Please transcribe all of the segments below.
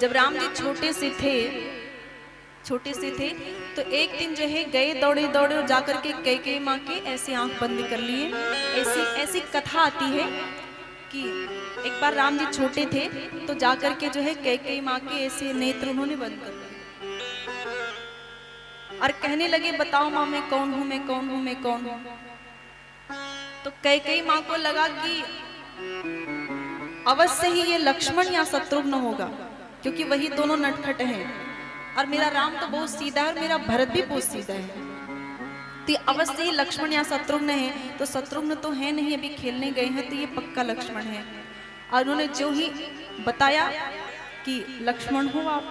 जब राम जी छोटे से थे तो एक दिन जो है गए दौड़े दौड़े और जाकर के कैकेयी माँ के ऐसे आंख बंद कर लिए। ऐसी ऐसी कथा आती है कि एक बार राम जी छोटे थे तो जाकर के जो है कैकेयी माँ के ऐसे नेत्र उन्होंने बंद कर लिए और कहने लगे बताओ माँ मैं कौन हूँ, मैं कौन हूँ, मैं कौन हूँ। तो कैकेयी माँ को लगा कि अवश्य ही ये लक्ष्मण या शत्रुघ्न होगा, क्योंकि वही दोनों नटखट हैं और मेरा राम तो बहुत सीधा है और मेरा भरत भी बहुत सीधा है, तो अवश्य ही लक्ष्मण या शत्रुघ्न है। तो शत्रुघ्न तो है नहीं, अभी खेलने गए हैं, तो ये पक्का लक्ष्मण है। और उन्होंने जो ही बताया कि लक्ष्मण हो आप,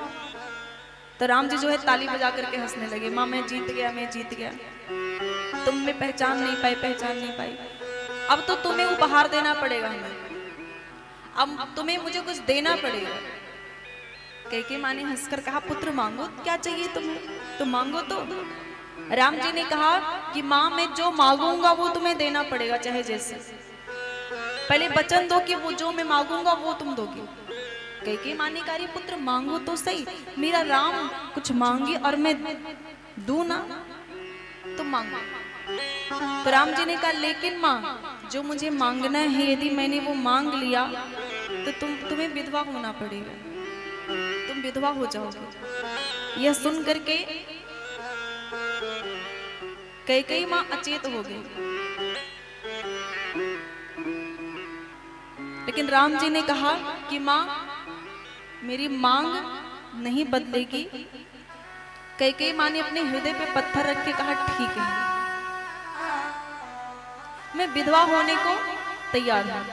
तो राम जी जो है ताली बजा करके हंसने लगे, माँ मैं जीत गया, मैं जीत गया, तुम में पहचान नहीं पाई, पहचान नहीं पाई। अब तो तुम्हें उपहार देना पड़ेगा, हमें अब तुम्हें मुझे कुछ देना पड़ेगा। कैकेयी माँ ने हंसकर कहा पुत्र मांगो, क्या चाहिए तुम्हें, तो मांगो। तो राम जी ने कहा कि माँ मैं जो मांगूंगा वो तुम्हें देना पड़ेगा, चाहे जैसे, पहले वचन दो कि वो जो मैं मांगूंगा वो तुम दोगे। कैकेयी माँ ने कहा पुत्र मांगो तो सही, मेरा राम कुछ मांगे और मैं दूं ना, तुम मांगो। तो राम जी ने कहा लेकिन माँ जो मुझे मांगना है यदि मैंने वो मांग लिया तो तुम्हें विधवा होना पड़ेगा, तुम विधवा हो जाओगे। यह सुन करके कैकेयी माँ अचेत हो गई, लेकिन राम जी ने कहा कि माँ मेरी मांग नहीं बदलेगी। कैकेयी माँ ने अपने हृदय पे पत्थर रख के कहा ठीक है, मैं विधवा होने को तैयार हूं।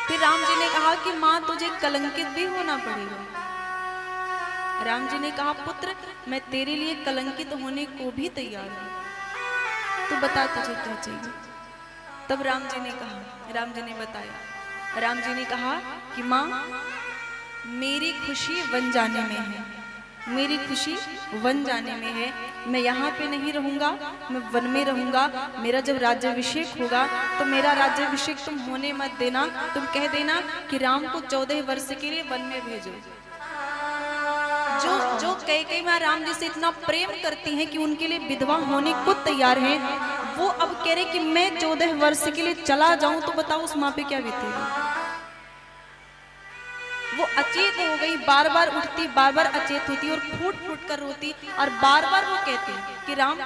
फिर राम जी ने कहा कि माँ तुझे कलंकित भी होना पड़ेगा। राम जी ने कहा पुत्र मैं तेरे लिए कलंकित होने को भी तैयार हूं, तो बता तुझे क्या चाहिए। तब राम जी ने कहा, राम जी ने बताया, राम जी ने कहा कि माँ मेरी खुशी वन जाने में है, मेरी खुशी वन जाने में है, मैं यहाँ पे नहीं रहूंगा, मैं वन में रहूंगा। मेरा जब राज्याभिषेक होगा तो मेरा राज्याभिषेक तुम होने मत देना, तुम कह देना कि राम को 14 वर्ष के लिए वन में भेजो। जो कैकेयी माँ राम जी से इतना प्रेम करती हैं कि उनके लिए विधवा होने को तैयार हैं, वो अब कह रहे कि मैं 14 वर्ष के लिए चला जाऊं तो बताओ उस माँ पे क्या बीतेगी। वो अचेत हो गई, बार बार उठती, बार बार अचेत होती और फूट फूट कर रोती और बार बार वो कहती कि राम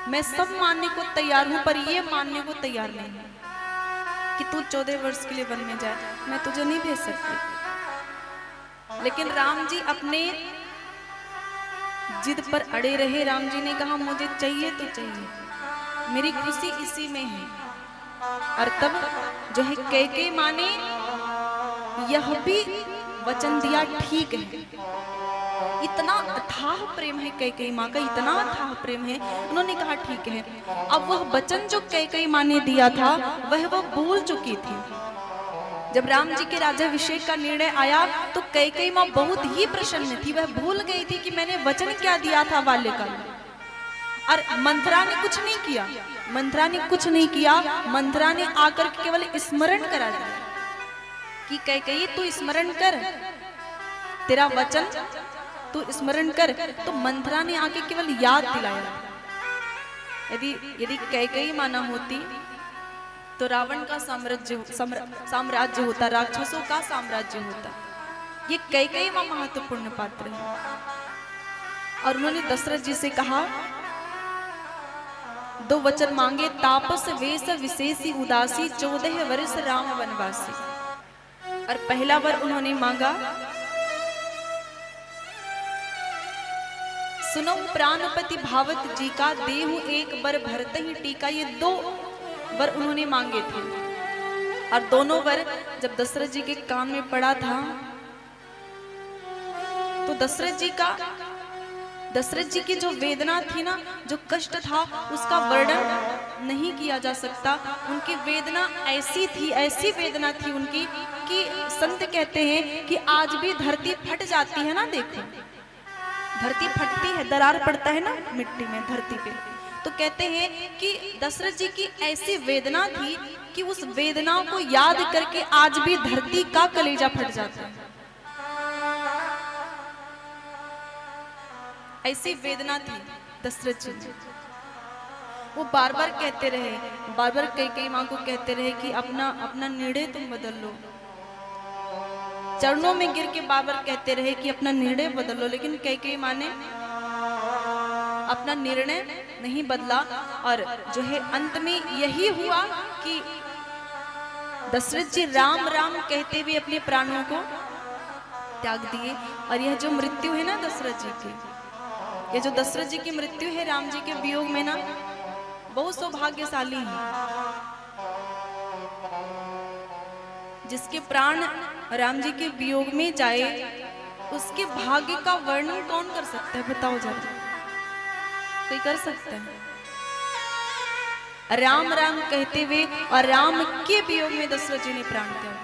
मैं सब मानने को तैयार हूं पर ये मानने को तैयार नहीं है कि तू 14 वर्ष के लिए वन में जाए, मैं तुझे नहीं भेज सकती। लेकिन राम जी अपने जिद पर अड़े रहे। राम जी ने कहा मुझे चाहिए तो चाहिए, मेरी खुशी इसी में है। और तब जो है कैकेयी माँ ने यह भी वचन दिया ठीक है। इतना अथाह प्रेम है कैकेयी माँ का, इतना अथाह प्रेम है, उन्होंने कहा ठीक है। अब वह वचन जो कैकेयी माँ ने दिया था वह भूल चुकी थी। जब राम जी के राज्याभिषेक का निर्णय आया तो कैकेयी माँ बहुत ही प्रसन्न थी, वह भूल गई थी कि मैंने वचन क्या दिया था बाल्यकाल में। और मंथरा ने कुछ नहीं किया, मंथरा ने कुछ नहीं किया, मंथरा ने आकर केवल स्मरण करा दिया कि कैकेयी तू स्मरण कर, तेरा वचन तू स्मरण कर। तो मंथरा ने आके केवल याद दिलाया। यदि कैकेयी माँ न होती तो रावण का साम्राज्य होता, राक्षसों का साम्राज्य होता। ये कैकेयी माँ महत्वपूर्ण पात्र है। और उन्होंने दशरथ जी से कहा, दो वचन मांगे, तापस वेश विशेषी उदासी, 14 वर्ष राम वनवासी। और पहला वर उन्होंने मांगा, सुनो प्राणपति भावत जी का, देहु एक बर भरत ही टीका। ये 2 वर उन्होंने मांगे थे। और दोनों वर जब दशरथ जी के कान में पड़ा था तो दशरथ जी की जो वेदना थी ना, जो कष्ट था, उसका वर्णन नहीं किया जा सकता। उनकी वेदना ऐसी थी, ऐसी वेदना थी उनकी कि संत कहते हैं कि आज भी धरती फट जाती है ना, देखो धरती फटती है, दरार पड़ता है ना मिट्टी में, धरती पे, तो कहते हैं कि दशरथ जी की ऐसी वेदना थी कि उस वेदना को याद करके आज भी धरती का कलेजा फट जाता है। ऐसी वेदना थी दशरथ जी में। वो बार बार कहते रहे, बार बार कई माँ को कहते रहे कि अपना अपना निर्णय तुम बदल लो। चरणों में गिर के बार बार कहते रहे कि अपना निर्णय बदल लो, लेकिन कई माँ ने अपना निर्णय नहीं बदला। और जो है अंत में यही हुआ कि दशरथ जी राम राम कहते हुए अपने प्राणों को त्याग दिए। और यह जो मृत्यु है ना दशरथ जी की, ये जो दशरथ जी की मृत्यु है राम जी के वियोग में ना, बहुत सौभाग्यशाली है। जिसके प्राण राम जी के वियोग में जाए, उसके भाग्य का वर्णन कौन कर सकता है? बताओ जरा, कोई कर सकता है? राम राम कहते हुए और राम के वियोग में दशरथ जी ने प्राण त्याग